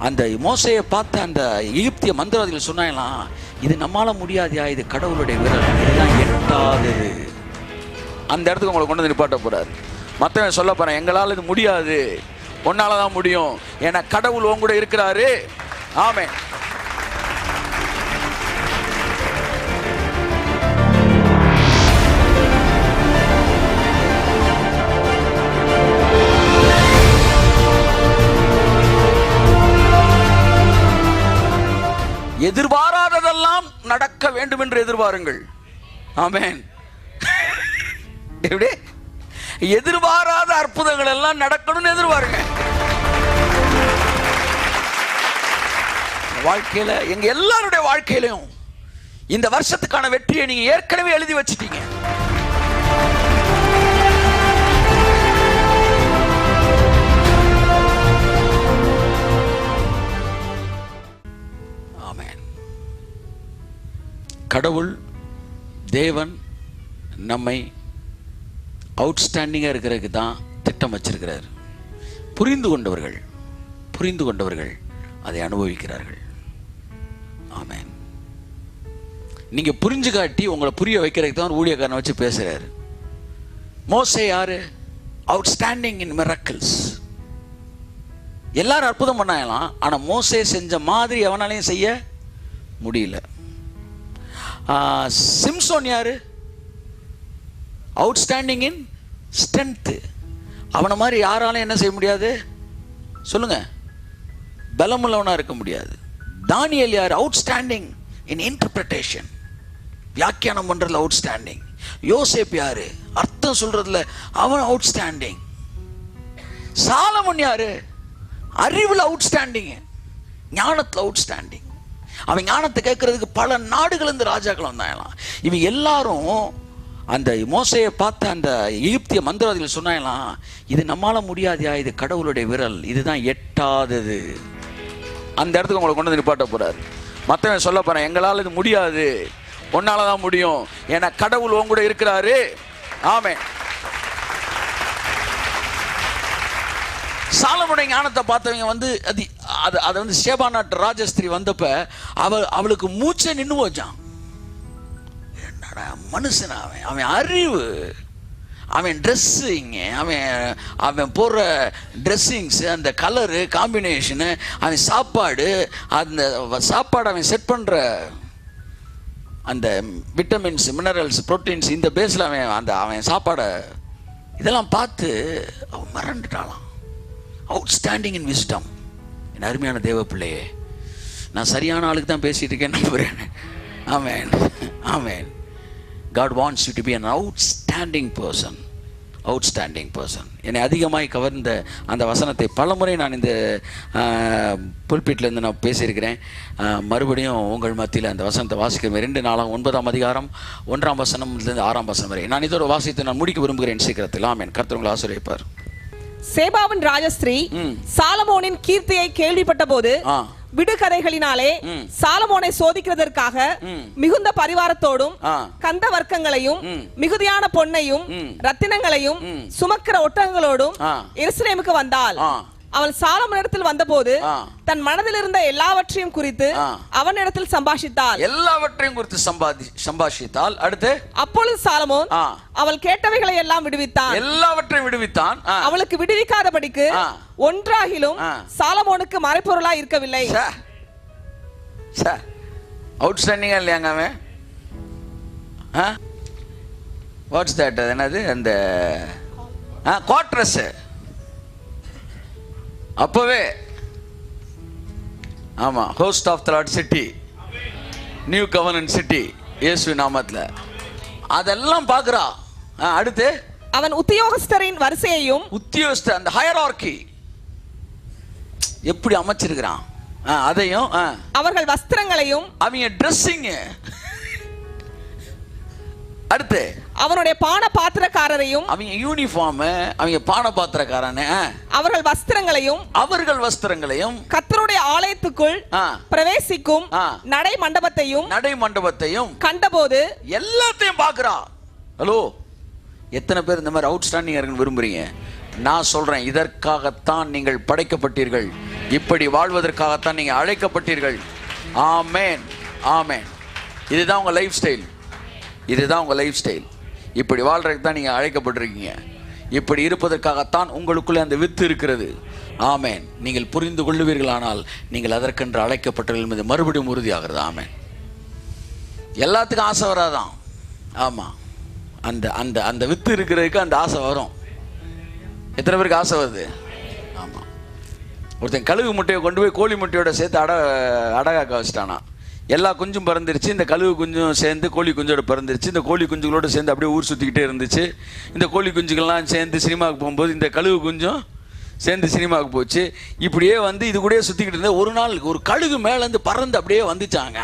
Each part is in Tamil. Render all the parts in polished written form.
அந்த மோசையை பார்த்த அந்த எகிப்திய மந்திரவாதிகள் சொன்னாங்களாம், இது நம்மளால முடியாதியா, இது கடவுளுடைய விரல், இதுதான் எட்டாதது. அந்த இடத்துக்கு உங்களை கொண்டு வந்து நிப்பாட்ட போறாரு. மற்றவன் சொல்ல போறேன், எங்களால் இது முடியாது, உன்னால தான் முடியும், ஏன்னா கடவுள் உன் கூட இருக்கிறாரு. ஆமென். எதிர்பாராததெல்லாம் நடக்க வேண்டும் என்று எதிர்பாருங்கள். ஆமென். எப்படி எதிர்பாராத அற்புதங்கள் எல்லாம் நடக்கணும்னு எதிர்பாருங்க. வாழ்க்கையில எங்க எல்லாருடைய வாழ்க்கையிலையும் இந்த வருஷத்துக்கான வெற்றியை நீங்க ஏற்கனவே எழுதி வச்சிட்டீங்க. ஆமென். கடவுள் தேவன் நம்மை அவுட்ஸ்டாண்டிங்காக இருக்கிறதுக்கு தான் திட்டம் வச்சிருக்கிறார். புரிந்து கொண்டவர்கள் அதை அனுபவிக்கிறார்கள். ஆமென். நீங்க புரிஞ்சு காட்டி உங்களை புரிய வைக்கிறதுக்கு தான் ஊழியக்காரனை வச்சு பேசுறாரு. மோசே யாரு? அவுட்ஸ்டாண்டிங் இன் மிரக்கிள்ஸ். எல்லாரும் அற்புதம் பண்ணலாம், ஆனா மோசே செஞ்ச மாதிரி எவனாலையும் செய்ய முடியல. சிம்சோன் யாரு? அவுட்ஸ்டாண்டிங் இன் ஸ்ட்ரென்த். அவனை மாதிரி யாராலும் என்ன செய்ய முடியாது சொல்லுங்க, பலமுள்ளவனா இருக்க முடியாது. தானியேல் யார்? அவுட்ஸ்டாண்டிங் இன் இன்டர்பிரேஷன், வியாக்கியானம் பண்றதுல அவுட்ஸ்டாண்டிங். யோசேப் யாரு? அர்த்தம் சொல்றதுல அவன் அவுட்ஸ்டாண்டிங். சாலமன் யாரு? அறிவுல அவுட்ஸ்டாண்டிங், ஞானத்துல அவுட்ஸ்டாண்டிங். அவன் ஞானத்தை கேட்கறதுக்கு பல நாடுகள் இருந்து ராஜாக்கள் வந்தாங்களாம். இவங்க எல்லாரும் அந்த மோசையை பார்த்த அந்த எகிப்திய மந்திரவாதிகள் சொன்னாங்களாம், இது நம்மளால முடியாதியா, இது கடவுளுடைய விரல், இதுதான் எட்டாதது. அந்த இடத்துக்கு உங்களை கொண்டு வந்து நிப்பாட்ட போறாரு. மற்றவன் சொல்ல போறேன், எங்களால் இது முடியாது, உன்னால தான் முடியும், ஏன்னா கடவுள் உன் கூட இருக்கிறாரு. ஆமென். சாலமோனுடைய ஞானத்தை பார்த்தவங்க வந்து அதை வந்து சேபா நாட்டு ராஜஸ்திரி வந்தப்ப அவளுக்கு மூச்சை நின்று போச்சான். மனுஷன் அவன் அறிவு, அவன் ட்ரெஸ்ஸிங்கு, அவன் போடுற ட்ரெஸ்ஸிங்ஸு, அந்த கலரு காம்பினேஷனு, அவன் சாப்பாடு, அந்த சாப்பாடு அவன் செட் பண்ணுற அந்த விட்டமின்ஸ், மினரல்ஸ், புரோட்டீன்ஸ், இந்த பேஸில் அவன் சாப்பாடை இதெல்லாம் பார்த்து அவன் மறந்துட்டாளாம். அவுட்ஸ்டாண்டிங் இன் விஸ்டம். என் அருமையான தேவ பிள்ளையே, நான் சரியான ஆளுக்கு தான் பேசிட்டு இருக்கேன் நம்புறேன். ஆமென். ஆமென். God wants you to be an outstanding person. என்னை அதிகமாய் கவர்ந்த அந்த வசனத்தை பலமுறை நான் இந்த புல்பிட்லேருந்து நான் பேசியிருக்கிறேன். மறுபடியும் உங்கள் மத்தியில் அந்த வசனத்தை வாசிக்கிறேன். 2 அதிகாரம் 1 வசனம்லேருந்து 6 வசனம் வரை நான் இதோட வாசித்து நான் முடிக்க விரும்புகிறேன் சீக்கிரத்தில். ஆமென். கர்த்தர் உங்களை ஆசீர்வதிப்பார். சேபாவின் ராஜஸ்திரீ சாலமோனின் கீர்த்தியை கேள்விப்பட்ட போது விடுகதைகளினாலே சாலமோனை சோதிக்கிறதற்காக மிகுந்த பரிவாரத்தோடும் கந்த வர்க்கங்களையும் மிகுதியான பொன்னையும் ரத்தினங்களையும் சுமக்கிற ஒட்டகங்களோடும் எருசலேமுக்கு வந்தாள். அவள் சாலமோனிடத்தில் வந்தபோது தன் மனதில் இருந்த எல்லாவற்றையும் குறித்து அவனிடத்தில் சம்பாஷித்தாள். எல்லாவற்றையும் குறித்து சம்பாஷித்தாள். அடுத்து அப்பொழுது சாலமோன் அவள் கேட்டவைகளை எல்லாம் விடுவித்தான். எல்லாவற்றையும் விடுவித்தான். அவளுக்கு விடுவிக்காதபடிக்கு ஒன்றாகிலும் சாலமோனுக்கு மறைப்பொருளா இருக்கவில்லை. அவுட்ஸ்டாண்டிங்கா இல்லையாங்க அவன்? What's that? என்னது அந்த குவார்டர்ஸ் அப்பவே? ஆமா, host of the lord city, new covenant city, இயேசு நாமத்துல அதெல்லாம் பார்க்கறா. அடுத்து அவன் உத்தியோகஸ்தரின் வரிசையையும் அந்த ஹையரார்கி எப்படி அமைச்சிருக்கிறான் அதையும், அவர்கள் வஸ்திரங்களையும், அவங்க ட்ரெஸ்ஸிங், அடுத்து அவனுடைய பான பாத்திரக்காரரையும், அவங்க யூனிஃபார்ம், அவங்க பான பாத்திரக்காரன், அவர்கள் வஸ்திரங்களையும் கர்த்தருடைய ஆலயத்துக்குள் பிரவேசிக்கும் நடை மண்டபத்தையும் கண்டபோது எல்லாத்தையும் பார்க்கிறா. ஹலோ, எத்தனை பேர் இந்த மாதிரி அவுட்ஸ்டாண்டிங் இருக்குன்னு விரும்புறீங்க? நான் சொல்றேன், இதற்காகத்தான் நீங்கள் படைக்கப்பட்டீர்கள். இப்படி வாழ்வதற்காகத்தான் நீங்க அழைக்கப்பட்டீர்கள். ஆமென், ஆமென். இதுதான் உங்க லைஃப் ஸ்டைல், இதுதான் உங்க லைஃப் ஸ்டைல். இப்படி வாழ்றதுக்கு தான் நீங்க அழைக்கப்பட்டிருக்கீங்க. இப்படி இருப்பதற்காகத்தான் உங்களுக்குள்ளே அந்த வித்து இருக்கிறது. ஆமென். நீங்கள் புரிந்து கொள்ளுவீர்களானால் நீங்கள் அதற்கென்று அழைக்கப்பட்டவர்கள் என்பது மறுபடியும் உறுதியாகிறது. ஆமென். எல்லாத்துக்கும் ஆசை வராதான். ஆமா, அந்த அந்த அந்த வித்து இருக்கிறதுக்கு அந்த ஆசை வரும். எத்தனை பேருக்கு ஆசை வருது? ஆமா. ஒருத்தன் கழுகு முட்டையை கொண்டு போய் கோழி முட்டையோட சேர்த்து அடகாக்க வச்சுட்டானா. எல்லா குஞ்சும் பறந்துருச்சு. இந்த கழுகு குஞ்சும் சேர்ந்து கோழி குஞ்சோட பறந்துருச்சு. இந்த கோழி குஞ்சுகளோடு சேர்ந்து அப்படியே ஊர் சுற்றிக்கிட்டே இருந்துச்சு. இந்த கோழி குஞ்சுகள்லாம் சேர்ந்து சினிமாவுக்கு போகும்போது இந்த கழுகு குஞ்சும் சேர்ந்து சினிமாவுக்கு போச்சு. இப்படியே வந்து இது கூடயே சுற்றிக்கிட்டு இருந்த ஒரு நாள் ஒரு கழுகு மேலேருந்து பறந்து அப்படியே வந்துச்சாங்க.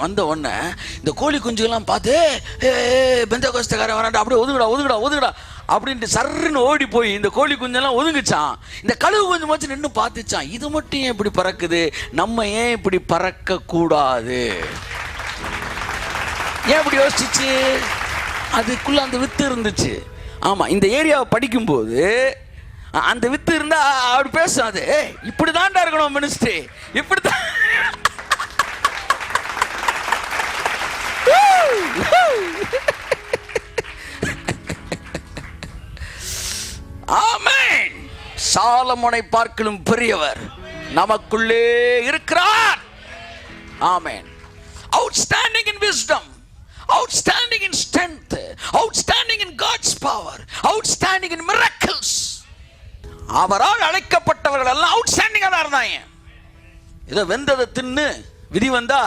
வந்த உடனே இந்த கோழி குஞ்சுகள்லாம் பார்த்து பெந்தகோஸ்தக்காரன் வராண்டா, அப்படியே ஒதுங்கடா ஒதுங்கடா ஒதுங்கடா அப்படின்ட்டு சர்ன்னு ஓடி போய் இந்த கோழி குஞ்செல்லாம் ஒதுங்குச்சான். இந்த கழுகு கொஞ்சம் வச்சு நின்று பார்த்துச்சான். இது மட்டும் ஏன் இப்படி பறக்குது, நம்ம ஏன் இப்படி பறக்க கூடாது? ஏன் இப்படி யோசிச்சு? அதுக்குள்ள அந்த வித்து இருந்துச்சு. ஆமா, இந்த ஏரியாவை படிக்கும்போது அந்த வித்து இருந்தா அப்படி பேசும். அது இப்படிதான்டா இருக்கணும் மினிஸ்ட்ரி, இப்படிதான். ஆமென். சாலமோனை பார்க்கலும் பெரியவர் நமக்குள்ளே இருக்கிறார். ஆமென். Outstanding in wisdom, outstanding in strength, outstanding in God's power, outstanding in miracles. அவரால் அழைக்கப்பட்டவர்கள் எல்லாம் அவுட்ஸ்டாண்டிங்கா தான் இருந்தாங்க. ஏதோ வெந்ததை தின்னு விதி வந்தா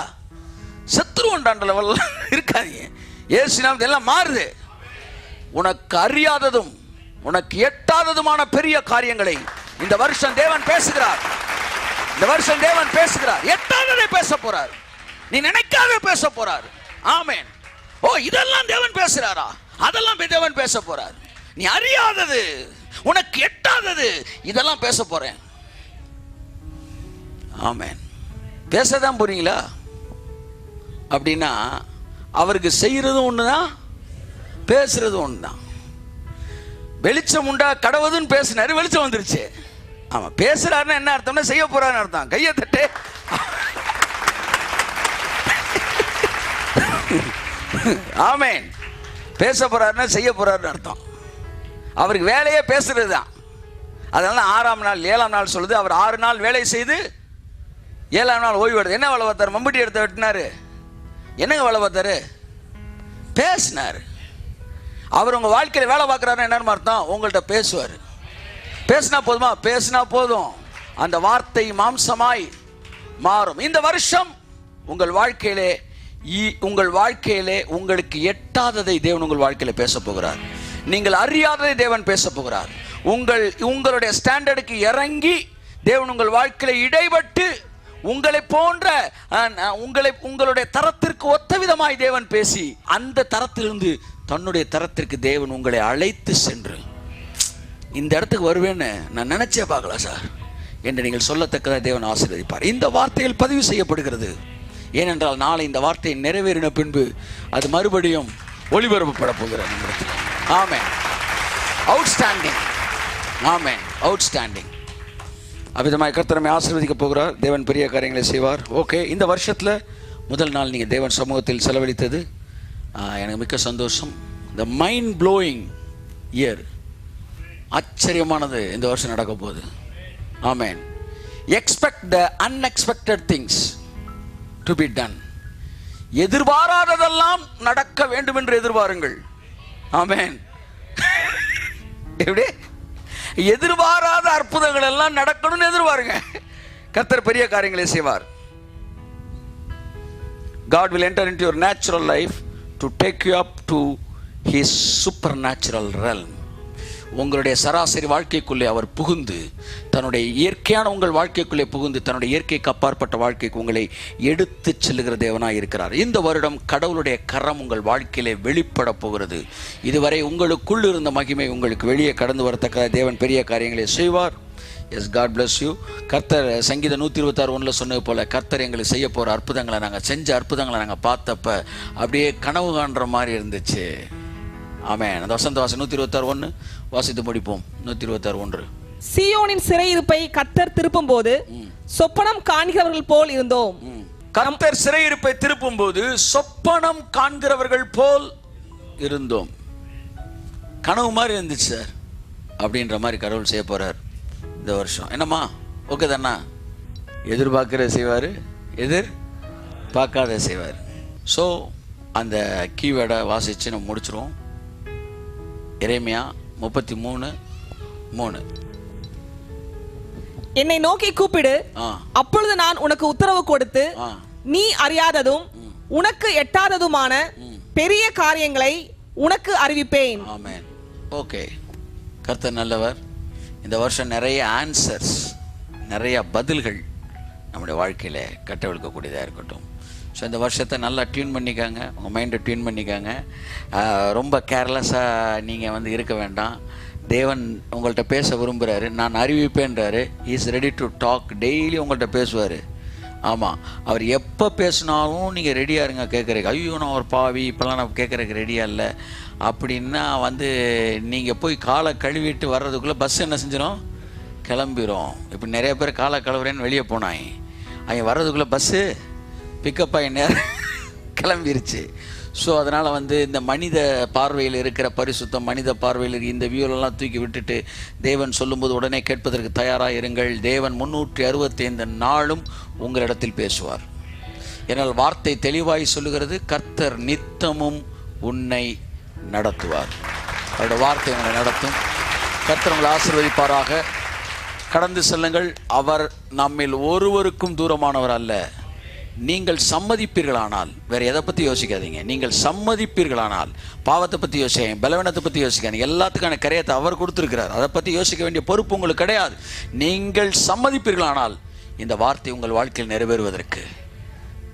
செத்துருவோண்டான்ற லெவல் இருக்காதீங்க. இயேசு நாமத்தில் எல்லாம் மாறுது. உனக்கு அறியாததும் உனக்கு எட்டாததுமான பெரிய காரியங்களை இந்த வருஷம் தேவன் பேசுகிறார். இந்த வருஷம் தேவன் பேசுகிறார். எட்டாததை பேச போறார். நீ நினைக்காத பேச போறார். ஆமென். ஓ, இதெல்லாம் தேவன் பேசுறாரா? அதெல்லாம் தேவன் பேச போறார். நீ அறியாதது, உனக்கு எட்டாதது, இதெல்லாம் பேச போறேன். ஆமென். பேசதான் போறீங்களா? அப்படின்னா அவருக்கு செய்யறதும் ஒண்ணுதான், பேசுறதும் ஒண்ணுதான். வெளிச்சம் உண்டா கடவுதுன்னு பேசினாரு, வெளிச்சம் வந்துருச்சு. ஆமா, பேசுறாருன்னா என்ன அர்த்தம்னா செய்ய போறாருன்னு அர்த்தம். கையை தட்டு. ஆமென். பேச போறாருன்னா செய்ய போறாருன்னு அர்த்தம். அவருக்கு வேலையே பேசுறது தான். அதனால 6ஆம் நாள் 7ஆம் நாள் சொல்லுது, அவர் 6 நாள் வேலை செய்து 7ஆம் நாள் ஓய்வு எடுத்து. என்ன வேலை பார்த்தாரு? மம்பட்டி எடுத்து வெட்டினாரு. என்னங்க வேலை பார்த்தாரு? பேசினாரு. அவர் உங்க வாழ்க்கையில வேலை பார்க்கிறாருன்னு என்னன்னு அர்த்தம்? உங்கள்கிட்ட பேசுவார். பேசினா போதுமா? பேசினா போதும். அந்த வார்த்தை மாம்சமாய் மாறும். இந்த வருஷம் உங்கள் வாழ்க்கையிலே உங்களுக்கு எட்டாததை தேவன் உங்கள் வாழ்க்கையில பேச போகிறார். நீங்கள் அறியாததை தேவன் பேச போகிறார். உங்களுடைய ஸ்டாண்டர்டுக்கு இறங்கி தேவன் உங்கள் வாழ்க்கையில இடைப்பட்டு உங்களை போன்ற உங்களுடைய தரத்திற்கு ஒத்த விதமாய் தேவன் பேசி அந்த தரத்திலிருந்து தன்னுடைய தரத்திற்கு தேவன் உங்களை அழைத்து சென்று இந்த இடத்துக்கு வருவேன்னு நான் நினைச்சே பார்க்கல சார் என்று நீங்கள் சொல்லத்தக்கதாக தேவன் ஆசீர்வதிப்பார். இந்த வார்த்தைகள் பதிவு செய்யப்படுகிறது. ஏனென்றால் நாளை இந்த வார்த்தை நிறைவேறின பின்பு அது மறுபடியும் ஒளிபரப்பப்பட போகிறது. ஆமென். அவுட்ஸ்டாண்டிங். ஆமென். அவுட்ஸ்டாண்டிங். அவ்விதமாய் கர்த்தர் நம்மை ஆசீர்வதிக்க போகிறார். தேவன் பெரிய காரியங்களை செய்வார். ஓகே, இந்த வருஷத்தில் முதல் நாள் நீங்கள் தேவன் சமூகத்தில் செலவழித்தது எனக்கு மிக்க சந்தோஷம். இந்த மைண்ட் ப்ளோயிங் இயர், ஆச்சரியமானது இந்த வருஷம் நடக்க போகுது. Amen. Expect the unexpected things to be done. எதிர்பாராததெல்லாம் நடக்க வேண்டும் என்று எதிர்பாருங்கள். ஆமென். எப்படி? எதிர்பாராத அற்புதங்கள் எல்லாம் நடக்கணும்னு எதிர்பாருங்க. கர்த்தர் பெரிய காரியங்களை செய்வார். God will enter into your natural life to take you up to his supernatural realm. உங்களுடைய சராசரி வாழ்க்கைக்குள்ளே அவர் புகுந்து தன்னுடைய இயற்கையான உங்கள் வாழ்க்கைக்குள்ளே புகுந்து தன்னுடைய இயற்கைக்கு அப்பாற்பட்ட வாழ்க்கைக்கு உங்களை எடுத்து செல்லுகிற தேவனாய் இருக்கிறார். இந்த வருடம் கடவுளுடைய கரம் உங்கள் வாழ்க்கையிலே வெளிப்பட போகிறது. இதுவரை உங்களுக்குள் இருந்த மகிமை உங்களுக்கு வெளியே கடந்து வரத்தக்க தேவன் பெரிய காரியங்களை செய்வார். Yes, God bless you. கர்த்தர் சங்கீதம் 126:1 சொன்னது போல கர்த்தர் எங்களுக்கு செய்ய போகிற அற்புதங்களை செஞ்ச அற்புதங்களை நாங்கள் பார்த்தப்ப அப்படியே கனவு காண்ற மாதிரி இருந்துச்சு. ஆமென். அந்த வசந்த வாசம் 126:1 வாசித்து முடிப்போம். 126:1. சீயோனின் சிறையிருப்பை கர்த்தர் திருப்பும் போது சொப்பனம் காண்கிறவர்கள் போல் இருந்தோம். கர்த்தர் சிறையிருப்பை திருப்பும் போது சொப்பனம் காண்கிறவர்கள் போல் இருந்தோம். கனவு மாதிரி இருந்துச்சு சார் அப்படின்ற மாதிரி கடவுள் செய்ய போறார் இந்த வருஷம். என்னம்மா ஓகே தானா? எதிர்பார்க்கிற செய்வார், எதிர்பார்க்காத செய்வார். ஸோ அந்த கீவேர்டை வாசிச்சு நம்ம முடிச்சிருவோம். எரேமியா 33:3. என்னை நோக்கி கூப்பிடு, அப்பொழுது நான் உனக்கு உத்தரவு கொடுத்து நீ அறியாததும் உனக்கு எட்டாததுமான பெரிய காரியங்களை உனக்கு அறிவிப்பேன். ஆமென். ஓகே, கர்த்தர் நல்லவர். இந்த வருஷம் நிறைய ஆன்சர்ஸ், நிறைய பதில்கள் நம்முடைய வாழ்க்கையில் கட்டவிழ்க்கக்கூடியதாக இருக்கட்டும். ஸோ இந்த வருஷத்தை நல்லா டியூன் பண்ணிக்காங்க, உங்கள் மைண்டை டியூன் பண்ணிக்காங்க. ரொம்ப கேர்லெஸ்ஸாக நீங்கள் இருக்க வேண்டாம். தேவன் உங்கள்கிட்ட பேச விரும்புகிறாரு. நான் அறிவிப்பேன்றாரு. Is ready to talk. Daily உங்கள்கிட்ட பேசுவார். ஆமாம், அவர் எப்போ பேசினாலும் நீங்கள் ரெடியாக இருங்க கேட்குறதுக்கு. ஐயோ நான் ஒரு பாவி, இப்போல்லாம் நான் கேட்குறதுக்கு ரெடியாக இல்லை அப்படின்னா நீங்கள் போய் காலை கழுவிட்டு வர்றதுக்குள்ளே பஸ் என்ன செஞ்சிடும், கிளம்பிடும். இப்போ நிறைய பேர் காலை கழுவுறேன்னு வெளியே போனாங்க, அவங்க வர்றதுக்குள்ளே பஸ்ஸு பிக்கப் ஆகி நேரம் கிளம்பிருச்சு. ஸோ அதனால் இந்த மனித பார்வையில் இருக்கிற பரிசுத்தம், மனித பார்வையில் இருக்கிற இந்த வியூலெல்லாம் தூக்கி விட்டுட்டு தேவன் சொல்லும்போது உடனே கேட்பதற்கு தயாராக இருங்கள். தேவன் 365 நாளும் உங்களிடத்தில் பேசுவார். ஏனால் வார்த்தை தெளிவாய் சொல்லுகிறது, கர்த்தர் நித்தமும் உன்னை நடத்துவார். அவருடைய வார்த்தை உங்களை நடத்தும். கர்த்தர் உங்களை ஆசீர்வதிப்பாராக. கடந்து செல்லுங்கள். அவர் நம்மில் ஒருவருக்கும் தூரமானவர் அல்ல. நீங்கள் சம்மதிப்பீர்களானால், வேறு எதை பற்றி யோசிக்காதீங்க. நீங்கள் சம்மதிப்பீர்களானால் பாவத்தை பற்றி யோசிக்காதீங்க, பலவீனத்தை பற்றி யோசிக்காதீங்க. எல்லாத்துக்கான கரையத்தை அவர் கொடுத்துருக்கிறார். அதை பற்றி யோசிக்க வேண்டிய பொறுப்பு உங்களுக்கு கிடையாது. நீங்கள் சம்மதிப்பீர்களானால் இந்த வார்த்தை உங்கள் வாழ்க்கையில் நிறைவேறுவதற்கு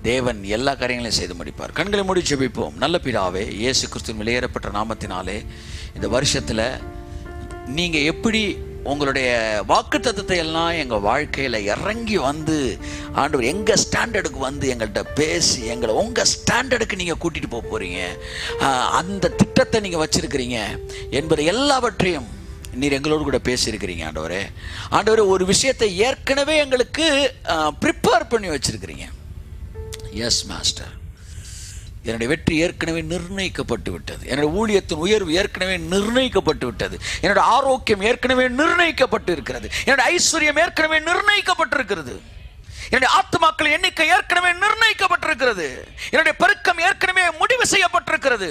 தேவன் எல்லா காரியங்களையும் செய்து முடிப்பார். கண்களை மூடி ஜெபிப்போம். நல்ல பிதாவே, இயேசு கிறிஸ்துவின் வெளியேறப்பட்ட நாமத்தினாலே இந்த வருஷத்தில் நீங்கள் எப்படி உங்களுடைய வாக்குத்தத்தத்தை எல்லாம் எங்கள் வாழ்க்கையில் இறங்கி ஆண்டவர் எங்கள் ஸ்டாண்டர்டுக்கு எங்கள்கிட்ட பேசி எங்களை உங்கள் ஸ்டாண்டர்டுக்கு நீங்கள் கூட்டிகிட்டு போக போகிறீங்க, அந்த திட்டத்தை நீங்கள் வச்சுருக்கிறீங்க என்பது எல்லாவற்றையும் நீர் எங்களோடு கூட பேசியிருக்கிறீங்க. ஆண்டவரே ஒரு விஷயத்தை ஏற்கனவே எங்களுக்கு ப்ரிப்பேர் பண்ணி வச்சுருக்கிறீங்க. எஸ் மாஸ்டர், என்னுடைய வெற்றி ஏற்கனவே நிர்ணயிக்கப்பட்டு விட்டது. என்னுடைய ஊழியத்தின் உயர்வு ஏற்கனவே நிர்ணயிக்கப்பட்டு விட்டது. என்னுடைய ஆரோக்கியம் ஏற்கனவே நிர்ணயிக்கப்பட்டு இருக்கிறது. என்னுடைய ஐஸ்வர்யம் ஏற்கனவே நிர்ணயிக்கப்பட்டிருக்கிறது. என்னுடைய ஆத்துமாக்கள் எண்ணிக்கை ஏற்கனவே நிர்ணயிக்கப்பட்டிருக்கிறது. என்னுடைய பெருக்கம் ஏற்கனவே முடிவு செய்யப்பட்டிருக்கிறது.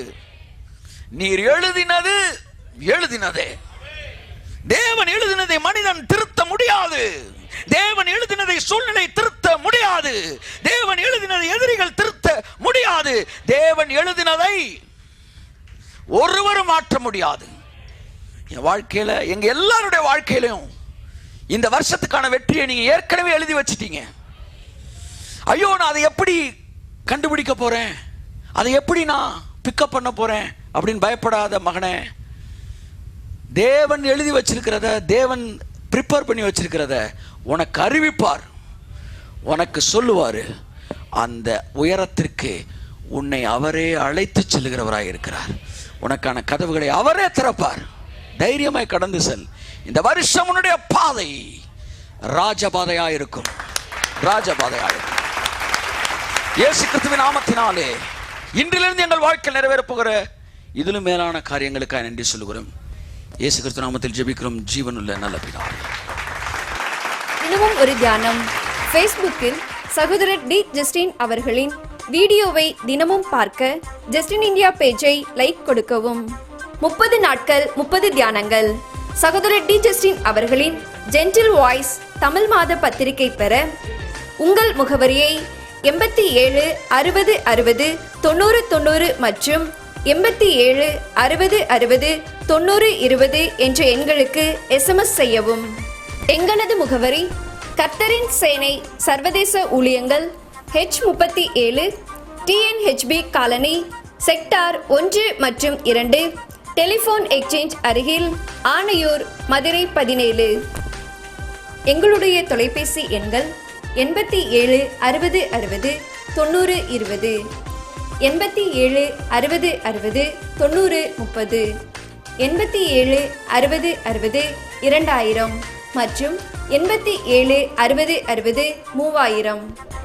நீர் எழுதினதே. தேவன் எழுதினதை மனிதன் திருத்த முடியாது. தேவன் எழுதினதை சூழ்நிலை திருத்த முடியாது. தேவன் எழுதினதை எதிரிகள் திருத்த முடியாது. தேவன் எழுதினதை ஒருவரும் மாற்ற முடியாது. என் வாழ்க்கையில, எங்க எல்லாருடைய வாழ்க்கையிலும் இந்த வருஷத்துக்கான வெற்றியை நீங்க ஏற்கனவே எழுதி வச்சிட்டீங்க. ஐயோ நான் அதை எப்படி கண்டுபிடிக்க போறேன், அதை எப்படி நான் பிக்கப் பண்ண போறேன் அப்படின்னு பயப்படாத மகனே. தேவன் எழுதி வச்சிருக்கிறத, தேவன் ப்ரிப்பேர் பண்ணி வச்சிருக்கிறத உனக்கு அறிவிப்பார், உனக்கு சொல்லுவார். அந்த உயரத்திற்கு உன்னை அவரே அழைத்து செல்லுகிறவராய் இருக்கிறார். உனக்கான கதவுகளை அவரே திறப்பார். தைரியமாய் கடந்து செல். இந்த வருஷம் உன்னுடைய பாதை ராஜபாதையாயிருக்கும். ராஜபாதையாயிருக்கும். இயேசு கிறிஸ்துவின் நாமத்தினாலே இன்றிலிருந்து எங்கள் வாழ்க்கையில் நிறைவேற போகிற இதிலும் மேலான காரியங்களுக்காக நன்றி சொல்லுகிறோம். இயேசு கிறிஸ்து நாமத்தில் ஜெபிக்கிறோம் ஜீவனுள்ள நல்ல பிதாவே. தினமும் ஒரு தியானம். ஃபேஸ்புக்கில் சகோதரர் டி. ஜஸ்டின் அவர்களின் வீடியோவை தினமும் பார்க்க ஜஸ்டின் இந்தியா பேஜை லைக் கொடுக்கவும். 30 நாட்கள் 30 தியானங்கள். சகோதரர் டி. ஜஸ்டின் அவர்களின் ஜென்டில் வாய்ஸ் தமிழ் மாத பத்திரிகை பெற உங்கள் முகவரியை 87 60 60 90 90 மற்றும் 87 60 60 90 20 என்ற எண்களுக்கு SMS செய்யவும். எங்களது முகவரி கர்த்தரின் சேனை சர்வதேச ஊழியங்கள் H37 TNHB காலனி செக்டார் 1 மற்றும் 2 டெலிபோன் எக்ஸ்சேஞ்ச் அருகில் ஆணையூர் மதுரை 17. எங்களுடைய தொலைபேசி எண்கள் 87 60 60 90 20 87 60 60 90 30 87 60 60 2000 மற்றும் 87 60 60 3000.